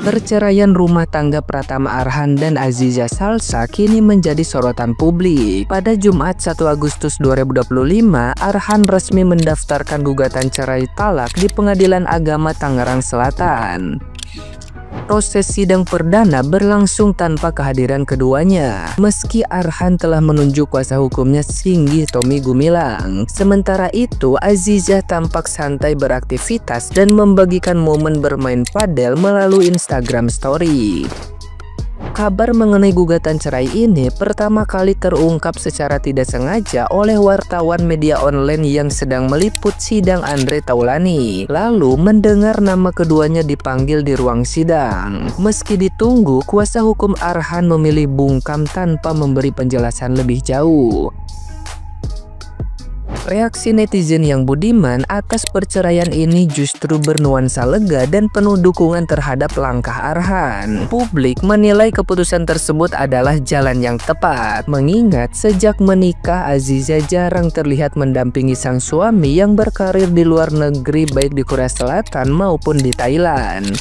Perceraian rumah tangga Pratama Arhan dan Aziza Salsa kini menjadi sorotan publik. Pada Jumat 1 Agustus 2025, Arhan resmi mendaftarkan gugatan cerai talak di Pengadilan Agama Tangerang Selatan. Proses sidang perdana berlangsung tanpa kehadiran keduanya, meski Arhan telah menunjuk kuasa hukumnya Singgi Tommy Gumilang. Sementara itu, Aziza tampak santai beraktivitas dan membagikan momen bermain padel melalui Instagram Story. Kabar mengenai gugatan cerai ini pertama kali terungkap secara tidak sengaja oleh wartawan media online yang sedang meliput sidang Andre Taulani, lalu mendengar nama keduanya dipanggil di ruang sidang. Meski ditunggu, kuasa hukum Arhan memilih bungkam tanpa memberi penjelasan lebih jauh. Reaksi netizen yang budiman atas perceraian ini justru bernuansa lega dan penuh dukungan terhadap langkah Arhan. Publik menilai keputusan tersebut adalah jalan yang tepat, mengingat sejak menikah Aziza jarang terlihat mendampingi sang suami yang berkarir di luar negeri baik di Korea Selatan maupun di Thailand.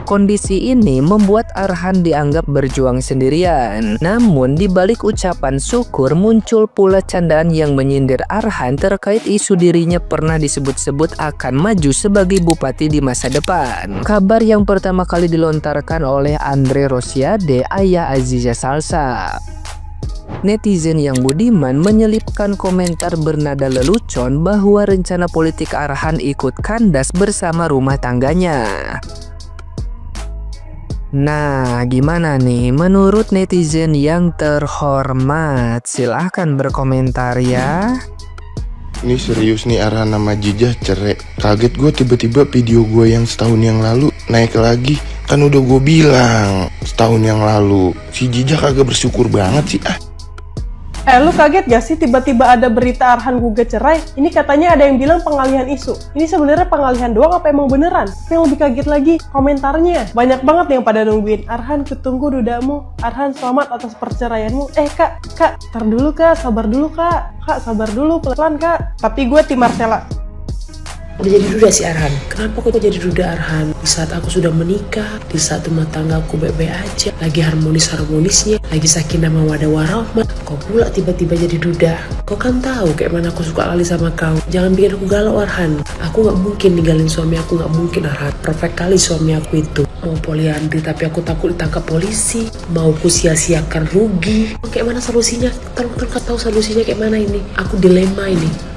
Kondisi ini membuat Arhan dianggap berjuang sendirian. Namun di balik ucapan syukur muncul pula candaan yang menyindir Arhan terkait isu dirinya pernah disebut-sebut akan maju sebagai bupati di masa depan. Kabar yang pertama kali dilontarkan oleh Andre Rosiade, ayah Aziza Salsa. Netizen yang budiman menyelipkan komentar bernada lelucon bahwa rencana politik Arhan ikut kandas bersama rumah tangganya. Nah, gimana nih menurut netizen yang terhormat? Silahkan berkomentar ya. Ini serius nih Arhan sama Jijah cerai. Kaget gue tiba-tiba video gue yang setahun yang lalu naik lagi. Kan udah gue bilang setahun yang lalu. Si Jijah kagak bersyukur banget sih Lu kaget gak sih tiba-tiba ada berita Arhan gugat cerai? Ini katanya ada yang bilang pengalihan isu. Ini sebenarnya pengalihan doang apa emang beneran? Tapi yang lebih kaget lagi, komentarnya. Banyak banget yang pada nungguin, Arhan kutunggu dudamu, Arhan selamat atas perceraianmu. Kak, tar dulu kak, sabar dulu kak. Kak, sabar dulu, pelan kak. Tapi gue tim Marcella. Udah jadi duda si Arhan. Kenapa kok jadi duda Arhan? Di saat aku sudah menikah, di saat rumah tangga aku baik-baik aja, lagi harmonis-harmonisnya, lagi sakinah mawaddah warahmah, kok pula tiba-tiba jadi duda? Kau kan tahu kayak mana aku suka lali sama kau. Jangan bikin aku galau Arhan. Aku gak mungkin ninggalin suami aku, gak mungkin Arhan. Perfect kali suami aku itu. Mau poliandri tapi aku takut ditangkap polisi. Mau ku sia-siakan rugi. Kayak mana solusinya? Tolong kau tahu solusinya kayak mana ini? Aku dilema ini.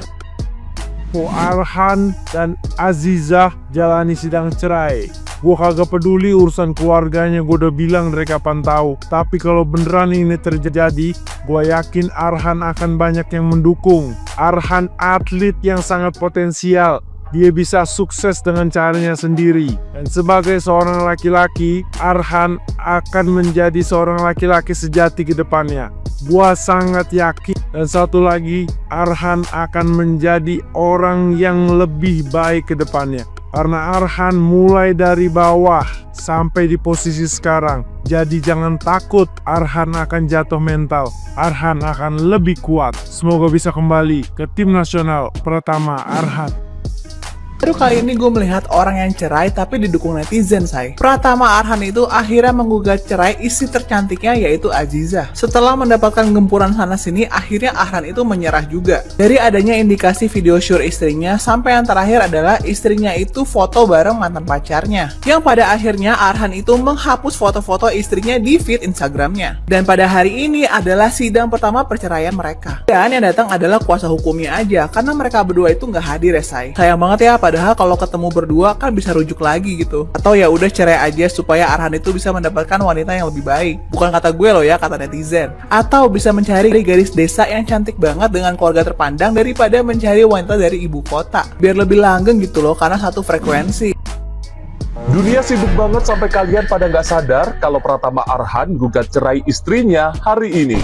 Arhan dan Aziza jalani sidang cerai. Gue kagak peduli urusan keluarganya, gue udah bilang dari kapan tahu. Tapi kalau beneran ini terjadi, gue yakin Arhan akan banyak yang mendukung. Arhan atlet yang sangat potensial. Dia bisa sukses dengan caranya sendiri. Dan sebagai seorang laki-laki, Arhan akan menjadi seorang laki-laki sejati ke depannya. Gua sangat yakin. Dan satu lagi, Arhan akan menjadi orang yang lebih baik ke depannya. Karena Arhan mulai dari bawah sampai di posisi sekarang. Jadi jangan takut Arhan akan jatuh mental. Arhan akan lebih kuat. Semoga bisa kembali ke tim nasional Pratama Arhan. Baru kali ini gue melihat orang yang cerai tapi didukung netizen, say. Pratama Arhan itu akhirnya menggugat cerai istri tercantiknya yaitu Aziza. Setelah mendapatkan gempuran sana-sini, akhirnya Arhan itu menyerah juga. Dari adanya indikasi video syur istrinya, sampai yang terakhir adalah istrinya itu foto bareng mantan pacarnya. Yang pada akhirnya Arhan itu menghapus foto-foto istrinya di feed Instagramnya. Dan pada hari ini adalah sidang pertama perceraian mereka. Dan yang datang adalah kuasa hukumnya aja, karena mereka berdua itu nggak hadir ya, say. Sayang banget ya, padahal kalau ketemu berdua kan bisa rujuk lagi gitu. Atau ya udah cerai aja supaya Arhan itu bisa mendapatkan wanita yang lebih baik. Bukan kata gue loh ya, kata netizen. Atau bisa mencari gadis desa yang cantik banget dengan keluarga terpandang daripada mencari wanita dari ibu kota. Biar lebih langgeng gitu loh, karena satu frekuensi. Dunia sibuk banget sampai kalian pada nggak sadar kalau Pratama Arhan gugat cerai istrinya hari ini.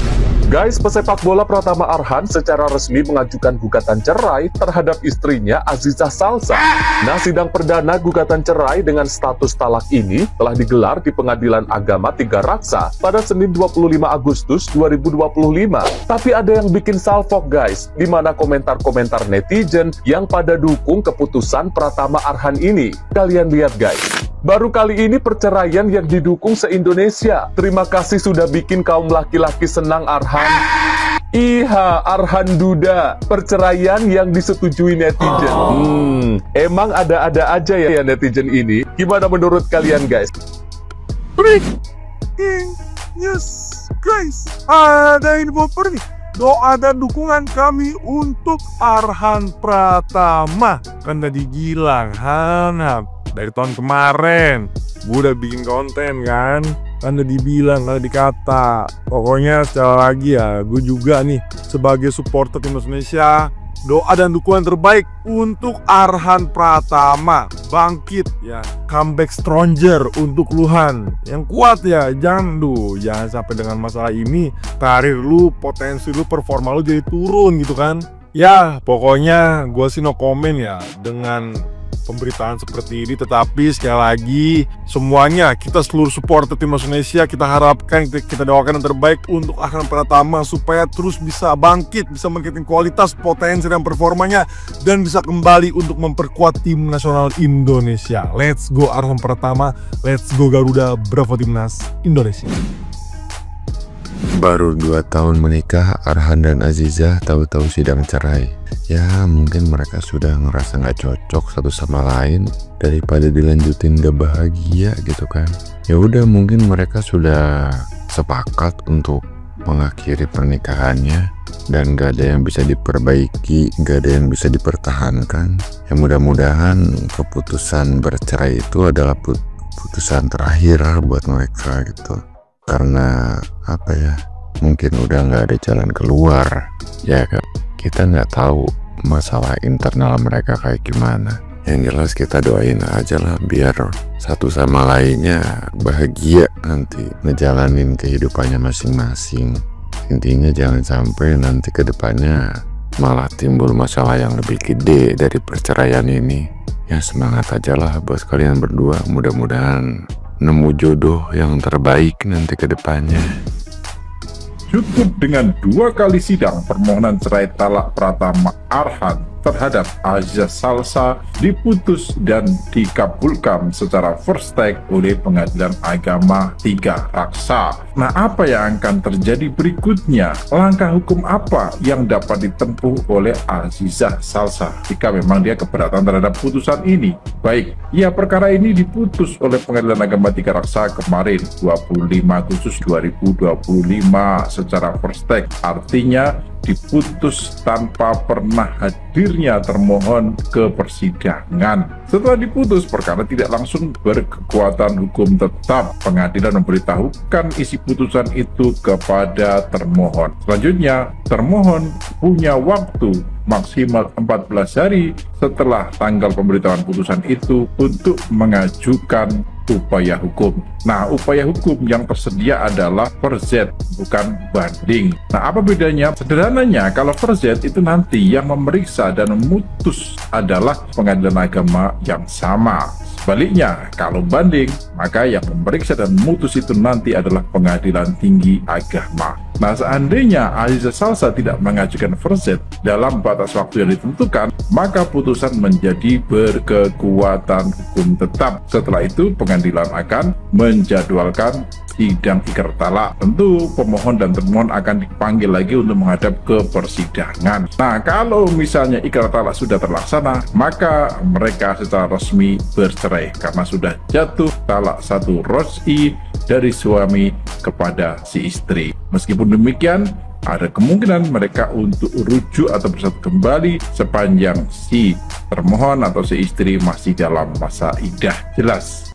Guys, pesepak bola Pratama Arhan secara resmi mengajukan gugatan cerai terhadap istrinya Aziza Salsa. Nah, sidang perdana gugatan cerai dengan status talak ini telah digelar di Pengadilan Agama Tiga Raksa pada Senin 25 Agustus 2025. Tapi ada yang bikin salfok guys, di mana komentar-komentar netizen yang pada dukung keputusan Pratama Arhan ini. Kalian lihat guys. Baru kali ini perceraian yang didukung se-Indonesia. Terima kasih sudah bikin kaum laki-laki senang, Arhan. Iha, Arhan Duda, perceraian yang disetujui netizen. Emang ada-ada aja ya netizen ini. Gimana menurut kalian, guys? Breaking news, guys. Ada info nih. Doa dan dukungan kami untuk Arhan Pratama. Kan tadi bilang, Han, dari tahun kemarin gue udah bikin konten kan udah dibilang, kan dikata. Pokoknya sekali lagi ya, gue juga nih sebagai supporter timnas Indonesia, doa dan dukungan terbaik untuk Arhan Pratama. Bangkit ya, comeback stronger untuk Luhan yang kuat ya. Jangan sampai dengan masalah ini karir lu, potensi lu, performa lu jadi turun gitu kan. Ya pokoknya gue sih no comment ya dengan pemberitaan seperti ini. Tetapi sekali lagi semuanya, kita seluruh supporter timnas Indonesia, kita harapkan, kita doakan yang terbaik untuk Arhan Pratama supaya terus bisa bangkit, bisa meningkatkan kualitas, potensi dan performanya, dan bisa kembali untuk memperkuat tim nasional Indonesia. Let's go Arhan Pratama, let's go Garuda, bravo timnas Indonesia. Baru 2 tahun menikah, Arhan dan Aziza tahu-tahu sidang cerai. Ya mungkin mereka sudah ngerasa nggak cocok satu sama lain, daripada dilanjutin gak bahagia gitu kan. Ya udah, mungkin mereka sudah sepakat untuk mengakhiri pernikahannya, dan gak ada yang bisa diperbaiki, gak ada yang bisa dipertahankan. Ya mudah-mudahan keputusan bercerai itu adalah putusan terakhir buat mereka gitu. Karena apa ya, mungkin udah nggak ada jalan keluar ya kan. Kita nggak tahu masalah internal mereka kayak gimana. Yang jelas kita doain aja lah biar satu sama lainnya bahagia nanti ngejalanin kehidupannya masing-masing. Intinya jangan sampai nanti kedepannya malah timbul masalah yang lebih gede dari perceraian ini. Ya semangat aja lah buat kalian berdua, mudah-mudahan nemu jodoh yang terbaik nanti ke depannya. Cukup dengan 2 kali sidang permohonan cerai talak Pratama Arhan terhadap Aziza Salsa diputus dan dikabulkan secara first take oleh Pengadilan Agama 3 Raksa. Nah, apa yang akan terjadi berikutnya? Langkah hukum apa yang dapat ditempuh oleh Aziza Salsa jika memang dia keberatan terhadap putusan ini? Baik, ya perkara ini diputus oleh Pengadilan Agama 3 Raksa kemarin 25 Agustus 2025 secara first take. Artinya diputus tanpa pernah hadirnya termohon ke persidangan. Setelah diputus, perkara tidak langsung berkekuatan hukum tetap. Pengadilan memberitahukan isi putusan itu kepada termohon. Selanjutnya, termohon punya waktu maksimal 14 hari setelah tanggal pemberitahuan putusan itu untuk mengajukan upaya hukum. Nah, upaya hukum yang tersedia adalah verzet, bukan banding. Nah, apa bedanya? Sederhananya, kalau verzet itu nanti yang memeriksa dan memutus adalah Pengadilan Agama yang sama. Sebaliknya, kalau banding, maka yang memeriksa dan memutus itu nanti adalah Pengadilan Tinggi Agama. Nah, seandainya Aziza Salsa tidak mengajukan verzet dalam batas waktu yang ditentukan, maka putusan menjadi berkekuatan hukum tetap. Setelah itu, pengadilan akan menjadwalkan sidang ikrar talak. Tentu pemohon dan termohon akan dipanggil lagi untuk menghadap ke persidangan. Nah, kalau misalnya ikrar talak sudah terlaksana, maka mereka secara resmi bercerai karena sudah jatuh talak satu roj'i dari suami kepada si istri. Meskipun demikian, ada kemungkinan mereka untuk rujuk atau bersatu kembali sepanjang si termohon atau si istri masih dalam masa iddah. Jelas